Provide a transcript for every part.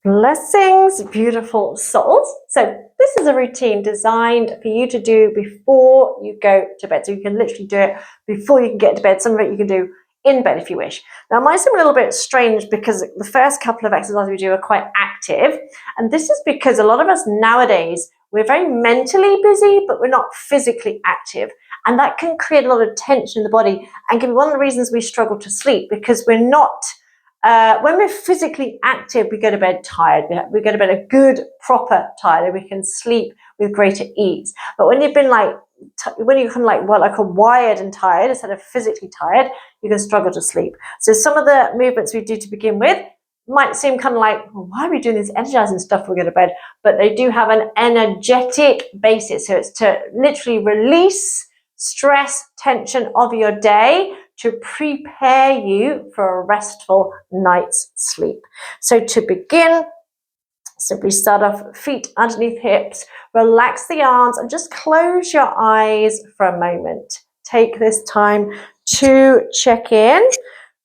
Blessings, beautiful souls. So this is a routine designed for you to do before you go to bed. So you can literally do it before you can get to bed. Some of it you can do in bed if you wish. Now, it might seem a little bit strange because the first couple of exercises we do are quite active. And this is because a lot of us nowadays, we're very mentally busy, but we're not physically active. And that can create a lot of tension in the body and can be one of the reasons we struggle to sleep, because we're not when we're physically active, we go to bed tired. We go to bed a good, proper tired, and we can sleep with greater ease. But when you've been when you're kind of like a wired and tired instead of physically tired, you can struggle to sleep. So some of the movements we do to begin with might seem kind of like, well, why are we doing this energizing stuff before we go to bed? But they do have an energetic basis. So it's to literally release stress, tension of your day, to prepare you for a restful night's sleep. So to begin, simply start off feet underneath hips, relax the arms and just close your eyes for a moment. Take this time to check in,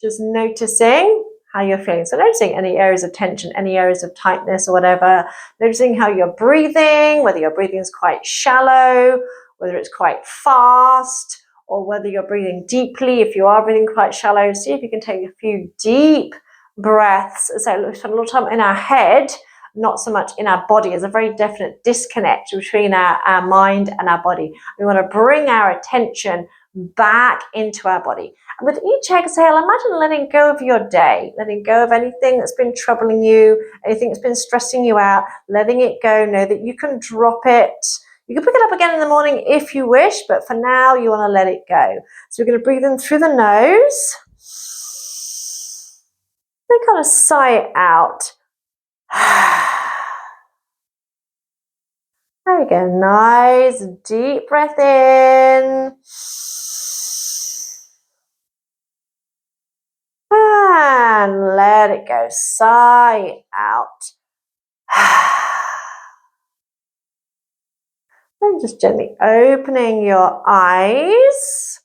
just noticing how you're feeling. So noticing any areas of tension, any areas of tightness or whatever, noticing how you're breathing, whether your breathing is quite shallow, whether it's quite fast, or whether you're breathing deeply. If you are breathing quite shallow, see if you can take a few deep breaths. So we spend a lot of time in our head, not so much in our body. There's a very definite disconnect between our mind and our body. We want to bring our attention back into our body. And with each exhale, imagine letting go of your day, letting go of anything that's been troubling you, anything that's been stressing you out, letting it go. Know that you can drop it. You can pick it up again in the morning if you wish, but for now, you want to let it go. So we're going to breathe in through the nose. Then kind of sigh it out. There we go. Nice deep breath in. And let it go. Sigh it out. And just gently opening your eyes.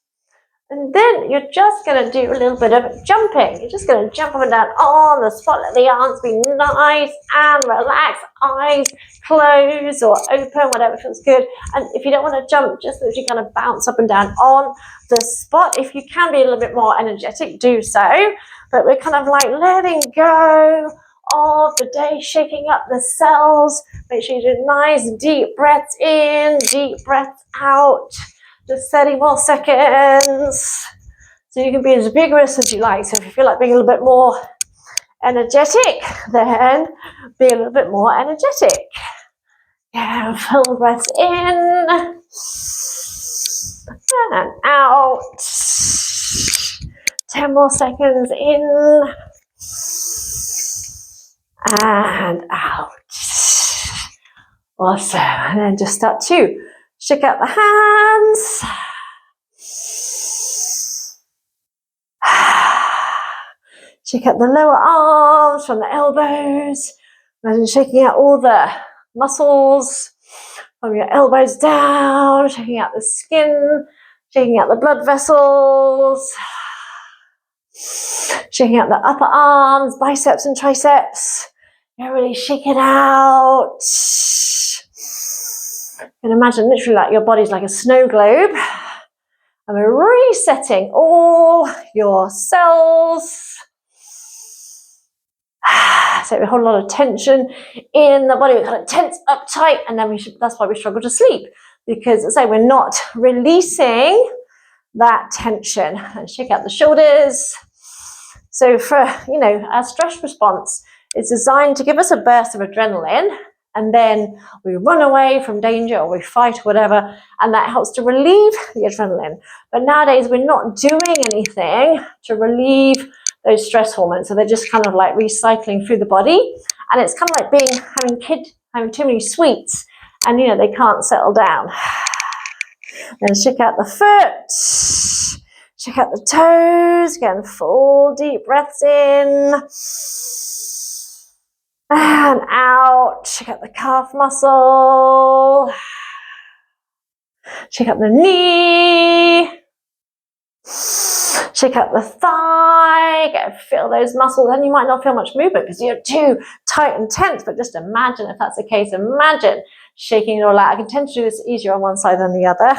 And then you're just going to do a little bit of jumping. You're just going to jump up and down on the spot. Let the arms be nice and relaxed. Eyes close or open, whatever feels good. And if you don't want to jump, just literally kind of bounce up and down on the spot. If you can be a little bit more energetic, do so. But we're kind of like letting go of the day, shaking up the cells. Make sure you do nice deep breaths in, deep breaths out. Just 30 more seconds. So you can be as vigorous as you like. So if you feel like being a little bit more energetic, then be a little bit more energetic. Yeah, full breaths in and out. 10 more seconds in and out. Awesome. And then just start to shake out the hands. Shake out the lower arms from the elbows. Imagine shaking out all the muscles from your elbows down, shaking out the skin, shaking out the blood vessels, shaking out the upper arms, biceps and triceps. You really shake it out. And imagine literally like your body's like a snow globe. And we're resetting all your cells. So we hold a lot of tension in the body. We kind of tense up tight, and then that's why we struggle to sleep, because as I say, we're not releasing that tension. And shake out the shoulders. So for our stress response is designed to give us a burst of adrenaline, and then we run away from danger or we fight or whatever, and that helps to relieve the adrenaline. But nowadays we're not doing anything to relieve those stress hormones, so they're just kind of like recycling through the body, and it's kind of like having too many sweets, and they can't settle down. Then shake out the foot, shake out the toes, again full deep breaths in and out. Shake out the calf muscle, shake out the knee, Check out the thigh, feel those muscles. And you might not feel much movement because you're too tight and tense, but just imagine if that's the case. Imagine shaking it all out. I can tend to do this easier on one side than the other.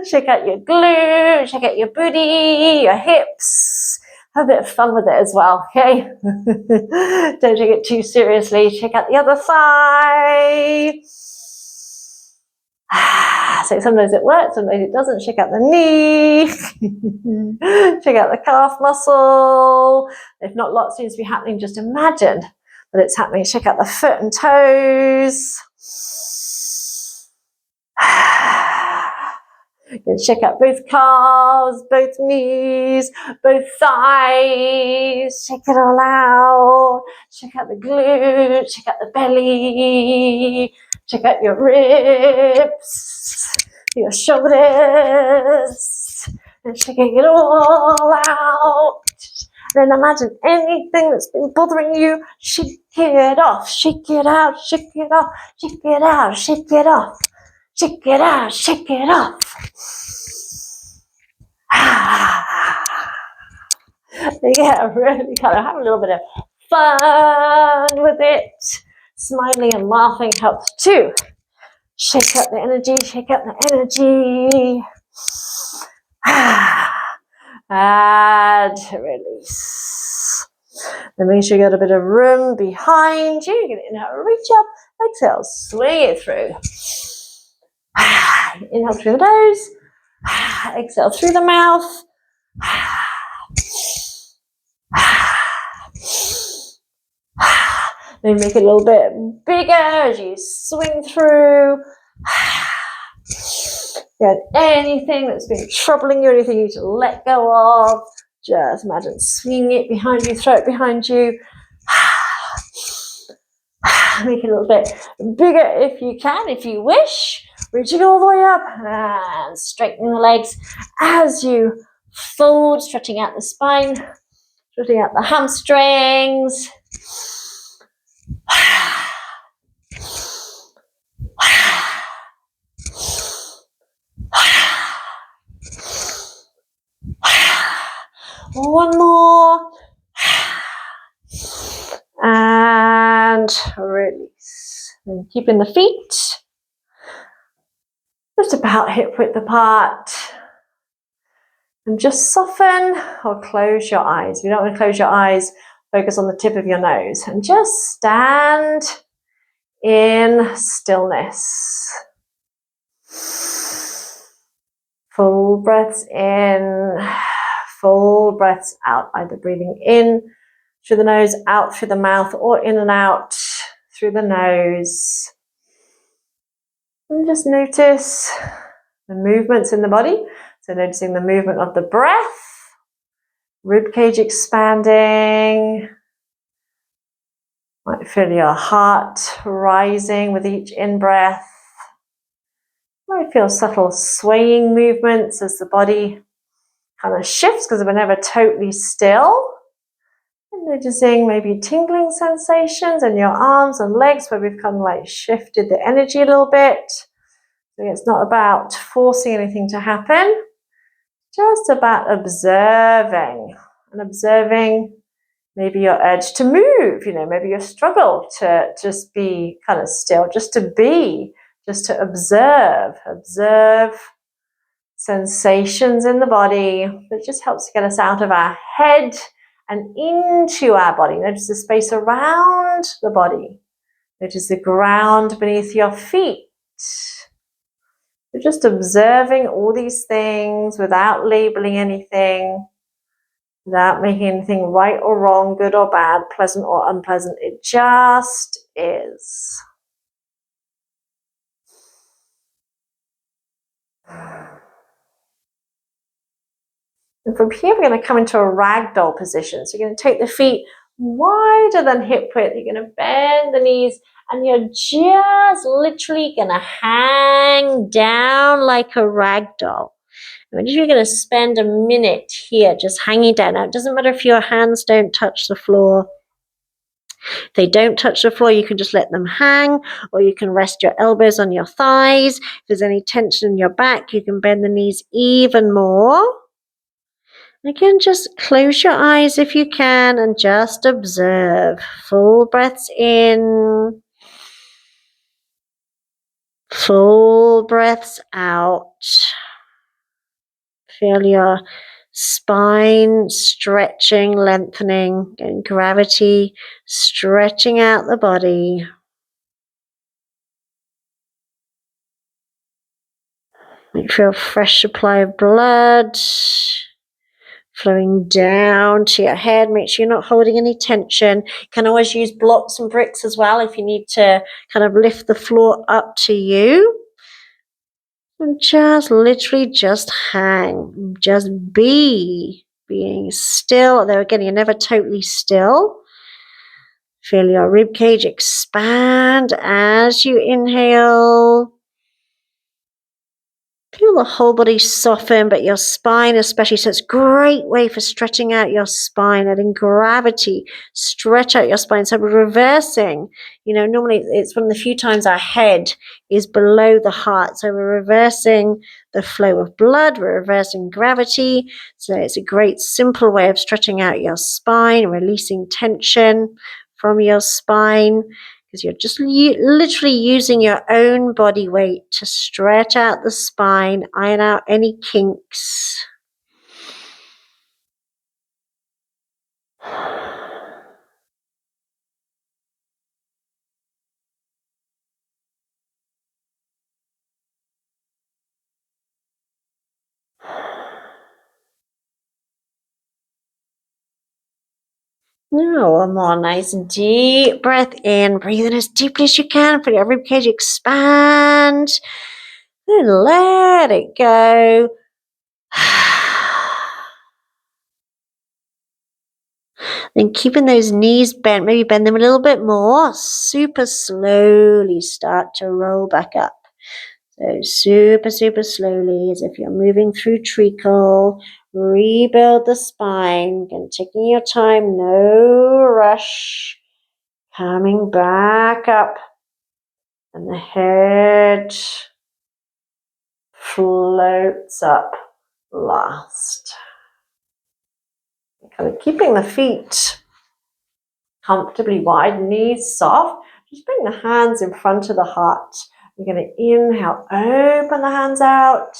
Check out your glutes, check out your booty, your hips. Have a bit of fun with it as well, okay? Don't take it too seriously. Check out the other thigh. So sometimes it works, sometimes it doesn't. Check out the knee. Check out the calf muscle. If not, lots seems to be happening. Just imagine that it's happening. Check out the foot and toes. Check out both calves, both knees, both thighs. Check it all out. Check out the glutes. Check out the belly. Check out your ribs, your shoulders, and checking it all out. Then imagine anything that's been bothering you, shake it off, shake it out, shake it off, shake it out, shake it off, shake it out, shake it off. Yeah, really kind of have a little bit of fun with it. Smiling and laughing helps too. Shake out the energy, shake out the energy. And release. Then make sure you got a bit of room behind you. You're going to inhale, reach up, exhale, swing it through. Inhale through the nose, exhale through the mouth. Then make it a little bit bigger as you swing through. Get anything that's been troubling you, anything you need to let go of, just imagine swinging it behind you, throw it behind you. Make it a little bit bigger if you can, if you wish. Reaching all the way up and straightening the legs as you fold, stretching out the spine, stretching out the hamstrings. One more. And release. And keeping the feet just about hip width apart. And just soften or close your eyes. If you don't want to close your eyes, focus on the tip of your nose. And just stand in stillness. Full breaths in, full breaths out, either breathing in through the nose, out through the mouth, or in and out through the nose. And just notice the movements in the body. So noticing the movement of the breath, rib cage expanding. Might feel your heart rising with each in-breath. Might feel subtle swaying movements as the body kind of shifts because we're never totally still. And noticing maybe tingling sensations in your arms and legs where we've kind of like shifted the energy a little bit. So it's not about forcing anything to happen, just about observing and observing maybe your urge to move, maybe your struggle to just be kind of still, just to be, just to observe sensations in the body. That just helps to get us out of our head and into our body. Notice the space around the body. Notice the ground beneath your feet. You're just observing all these things without labeling anything, without making anything right or wrong, good or bad, pleasant or unpleasant. It just is. And from here, we're going to come into a ragdoll position. So you're going to take the feet wider than hip width. You're going to bend the knees, and you're just literally going to hang down like a ragdoll. You're going to spend a minute here just hanging down. Now, it doesn't matter if your hands don't touch the floor. If they don't touch the floor, you can just let them hang, or you can rest your elbows on your thighs. If there's any tension in your back, you can bend the knees even more. Again, just close your eyes if you can and just observe. Full breaths in, full breaths out. Feel your spine stretching, lengthening, and gravity stretching out the body. Feel a fresh supply of blood flowing down to your head. Make sure you're not holding any tension. You can always use blocks and bricks as well if you need to kind of lift the floor up to you. And just literally just hang, just being still. There again, you're never totally still. Feel your ribcage expand as you inhale. Feel the whole body soften, but your spine especially. So it's a great way for stretching out your spine, letting gravity stretch out your spine. So we're reversing. Normally it's one of the few times our head is below the heart. So we're reversing the flow of blood. We're reversing gravity. So it's a great simple way of stretching out your spine, releasing tension from your spine, because you're just literally using your own body weight to stretch out the spine, iron out any kinks. Now, one more nice deep breath in. Breathe in as deeply as you can. Feel your ribcage expand. Then let it go. Then keeping those knees bent, maybe bend them a little bit more. Super slowly start to roll back up. So super, super slowly, as if you're moving through treacle. Rebuild the spine. Again, taking your time, no rush. Coming back up. And the head floats up last. Kind of keeping the feet comfortably wide, knees soft. Just bring the hands in front of the heart. We're going to inhale, open the hands out.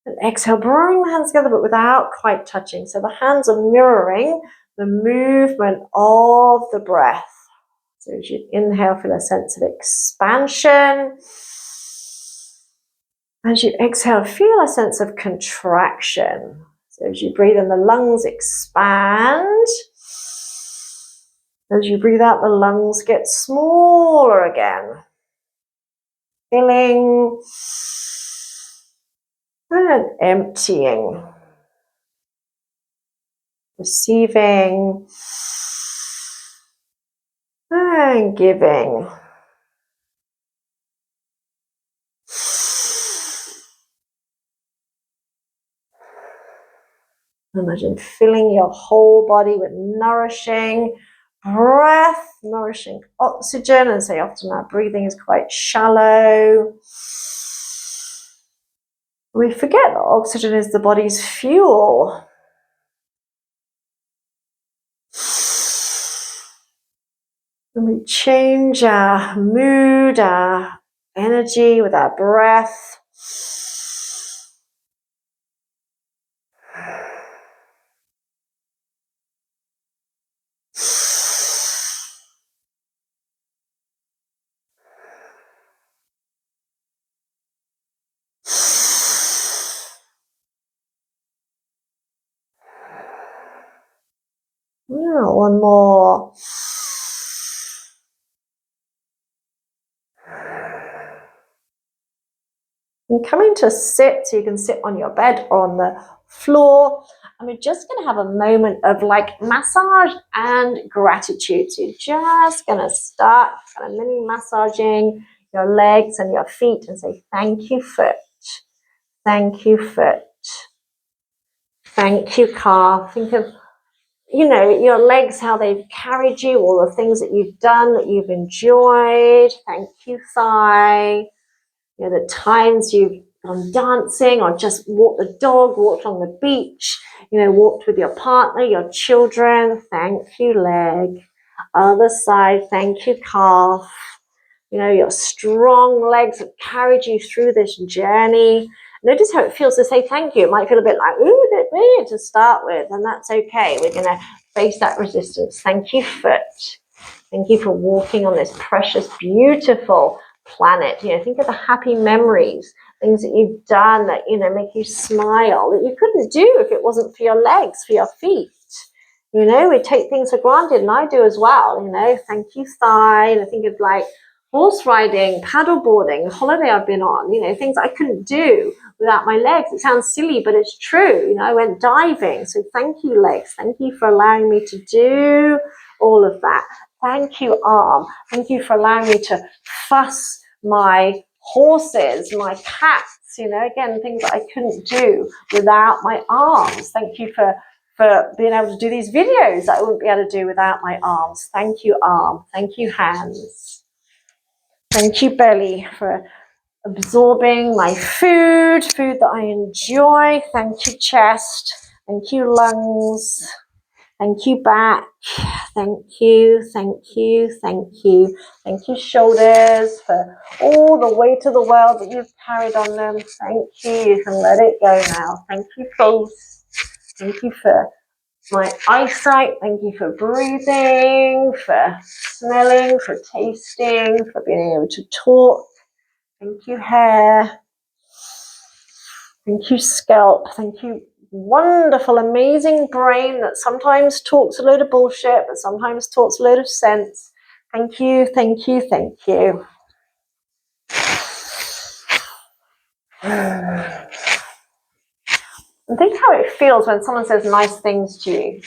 And exhale, bring the hands together, but without quite touching. So the hands are mirroring the movement of the breath. So as you inhale, feel a sense of expansion. As you exhale, feel a sense of contraction. So as you breathe in, the lungs expand. As you breathe out, the lungs get smaller again. Filling and emptying. Receiving and giving. Imagine filling your whole body with nourishing breath, nourishing oxygen. And so often our breathing is quite shallow. We forget that oxygen is the body's fuel. And we change our mood, our energy with our breath. Now, one more. And coming to sit, so you can sit on your bed or on the floor. And we're just going to have a moment of massage and gratitude. So you're just going to start kind of mini massaging your legs and your feet and say, thank you, foot. Thank you, foot. Thank you, calf. Think of, your legs, how they've carried you, all the things that you've done, that you've enjoyed. Thank you, thigh. The times you've gone dancing, or just walked the dog, walked on the beach, walked with your partner, your children. Thank you, leg. Other side, thank you, calf. Your strong legs have carried you through this journey. Notice how it feels to say thank you. It might feel a bit like, ooh, a bit weird to start with, and that's okay. We're going to face that resistance. Thank you, foot. Thank you for walking on this precious, beautiful planet. Think of the happy memories, things that you've done that, make you smile, that you couldn't do if it wasn't for your legs, for your feet. We take things for granted, and I do as well. Thank you, thigh. And I think of like horse riding, paddle boarding, the holiday I've been on, things I couldn't do without my legs. It sounds silly, but it's true. I went diving. So thank you, legs. Thank you for allowing me to do all of that. Thank you, arm. Thank you for allowing me to fuss my horses, my cats, again, things that I couldn't do without my arms. Thank you for being able to do these videos that I wouldn't be able to do without my arms. Thank you, arm. Thank you, hands. Thank you, belly, for absorbing my food that I enjoy. Thank you, chest. Thank you, lungs. Thank you, back. Thank you, thank you, thank you. Thank you, shoulders, for all the weight of the world that you've carried on them. Thank you. You can let it go now. Thank you, face. Thank you for my eyesight. Thank you for breathing, for smelling, for tasting, for being able to talk. Thank you, hair. Thank you, scalp. Thank you, wonderful, amazing brain that sometimes talks a load of bullshit, but sometimes talks a load of sense. Thank you, thank you, thank you. And think how it feels when someone says nice things to you.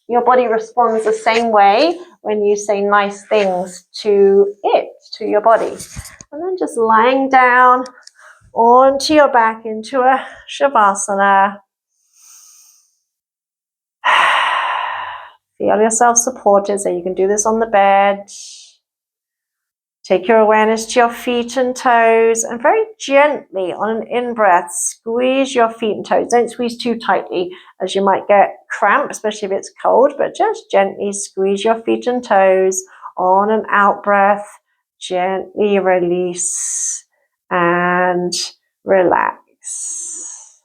Your body responds the same way when you say nice things to it, to your body. And then just lying down onto your back into a Shavasana. Feel yourself supported, so you can do this on the bed. Take your awareness to your feet and toes, and very gently on an in-breath, squeeze your feet and toes. Don't squeeze too tightly, as you might get cramp, especially if it's cold, but just gently squeeze your feet and toes. On an out-breath, gently release and relax.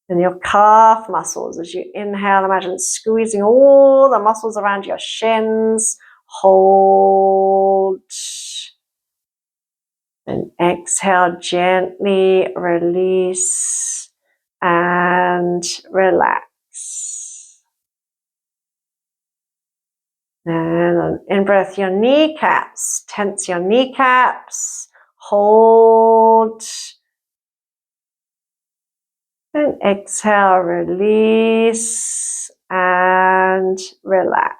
And your calf muscles, as you inhale, imagine squeezing all the muscles around your shins. Hold. And exhale, gently release and relax. And on in-breath, your kneecaps. Tense your kneecaps. Hold. And exhale, release and relax.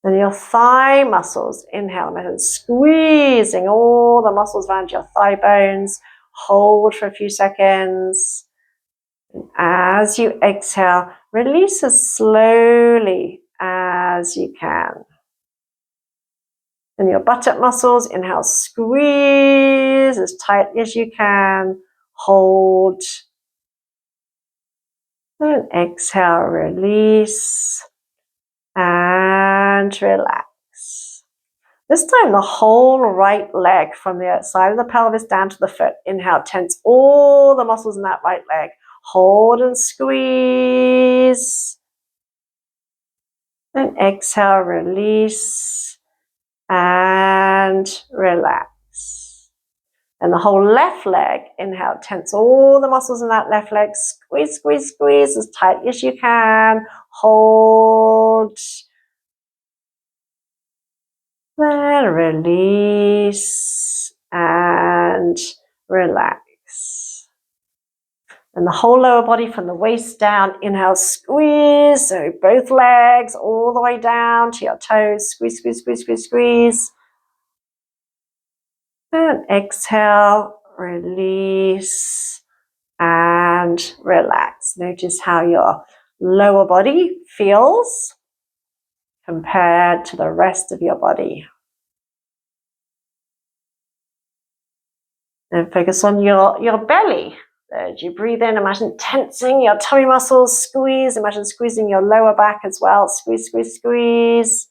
And your thigh muscles, inhale, and squeezing all the muscles around your thigh bones. Hold for a few seconds. And as you exhale, release as slowly as you can. And your buttock muscles, inhale, squeeze as tightly as you can. Hold. And exhale, release and relax. This time, the whole right leg from the side of the pelvis down to the foot. Inhale, tense all the muscles in that right leg. Hold and squeeze. And exhale, release and relax. And the whole left leg, inhale, tense all the muscles in that left leg. Squeeze, squeeze, squeeze as tightly as you can. Hold. Then release and relax. And the whole lower body from the waist down, inhale, squeeze. So both legs all the way down to your toes. Squeeze, squeeze, squeeze, squeeze, squeeze. And exhale, release and relax. Notice how your lower body feels compared to the rest of your body. Then focus on your belly. As you breathe in, imagine tensing your tummy muscles, squeeze. Imagine squeezing your lower back as well. Squeeze, squeeze, squeeze.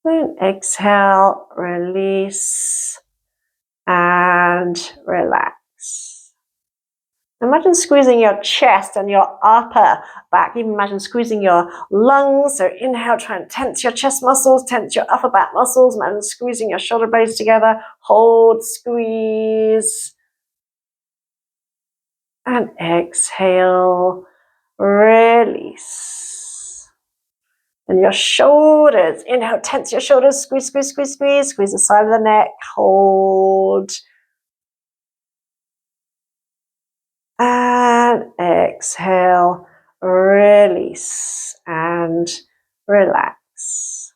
Then exhale, release, and relax. Imagine squeezing your chest and your upper back. Even imagine squeezing your lungs. So inhale, try and tense your chest muscles, tense your upper back muscles. Imagine squeezing your shoulder blades together. Hold, squeeze. And exhale, release. And your shoulders. Inhale, tense your shoulders. Squeeze, squeeze, squeeze, squeeze. Squeeze the side of the neck. Hold. And exhale, release and relax.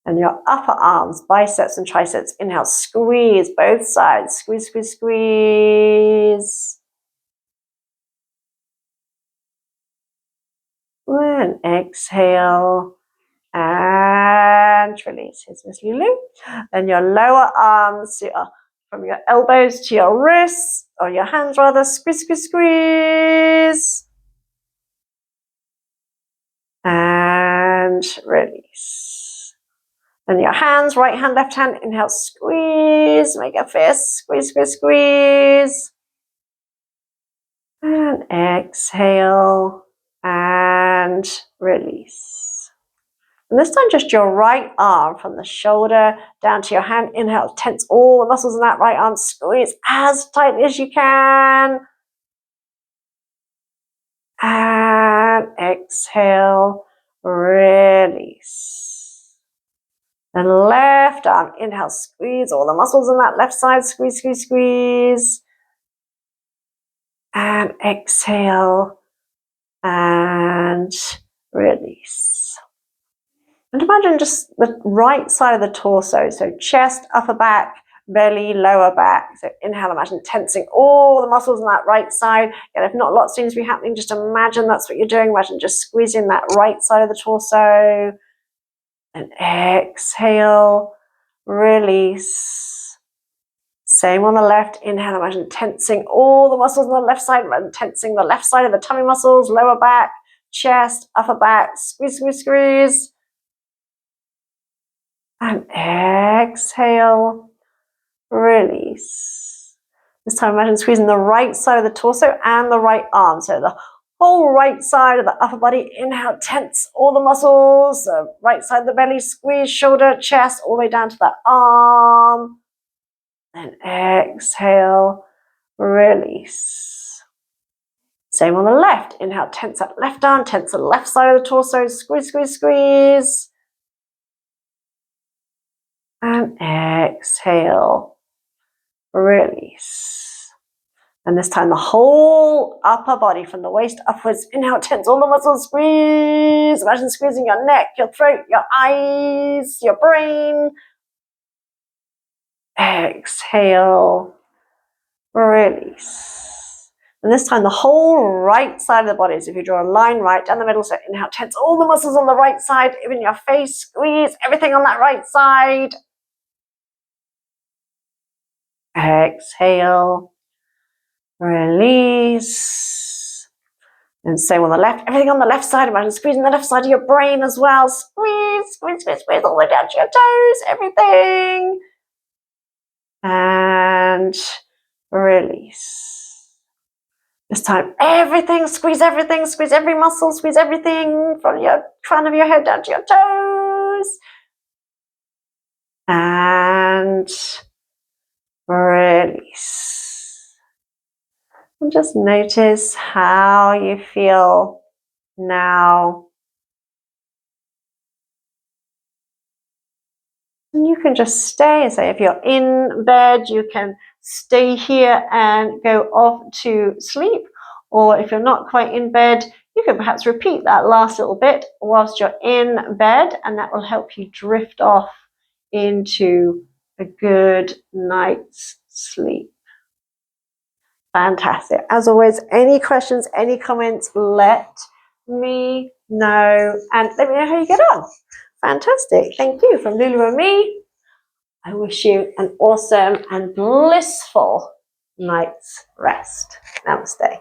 And your upper arms, biceps and triceps. Inhale, squeeze both sides. Squeeze, squeeze, squeeze. And exhale and release. Here's Miss Lulu. Then your lower arms from your elbows to your wrists, or your hands rather. Squeeze, squeeze, squeeze. And release. And your hands, right hand, left hand. Inhale, squeeze. Make a fist. Squeeze, squeeze, squeeze. And exhale and release. And this time, just your right arm from the shoulder down to your hand. Inhale, tense all the muscles in that right arm. Squeeze as tight as you can. And exhale, release. And left arm, inhale, squeeze all the muscles in that left side. Squeeze, squeeze, squeeze. And exhale and release. And imagine just the right side of the torso. So chest, upper back, belly, lower back. So inhale, imagine tensing all the muscles on that right side. And if not, lots of things be happening. Just imagine that's what you're doing. Imagine just squeezing that right side of the torso. And exhale, release. Same on the left. Inhale, imagine tensing all the muscles on the left side. Imagine tensing the left side of the tummy muscles, lower back, chest, upper back. Squeeze, squeeze, squeeze. And exhale, release. This time imagine squeezing the right side of the torso and the right arm. So the whole right side of the upper body. Inhale, tense all the muscles. The right side of the belly, squeeze shoulder, chest, all the way down to the arm. And exhale, release. Same on the left. Inhale, tense that left arm, tense the left side of the torso. Squeeze, squeeze, squeeze. And exhale, release. And this time the whole upper body from the waist upwards. Inhale, tense all the muscles, squeeze. Imagine squeezing your neck, your throat, your eyes, your brain. Exhale, release. And this time the whole right side of the body. So if you draw a line right down the middle, so inhale, tense all the muscles on the right side, even your face, squeeze everything on that right side. Exhale, release. And same on the left, everything on the left side. Imagine squeezing the left side of your brain as well. Squeeze, squeeze, squeeze, squeeze all the way down to your toes, everything. And release. This time, everything, squeeze every muscle, squeeze everything from your crown of your head down to your toes. And release. And just notice how you feel now. And you can just stay. So if you're in bed, you can stay here and go off to sleep. Or if you're not quite in bed, you can perhaps repeat that last little bit whilst you're in bed, and that will help you drift off into a good night's sleep. Fantastic. As always, any questions, any comments, let me know, and let me know how you get on. Fantastic. Thank you from Lulu and me. I wish you an awesome and blissful night's rest. Namaste.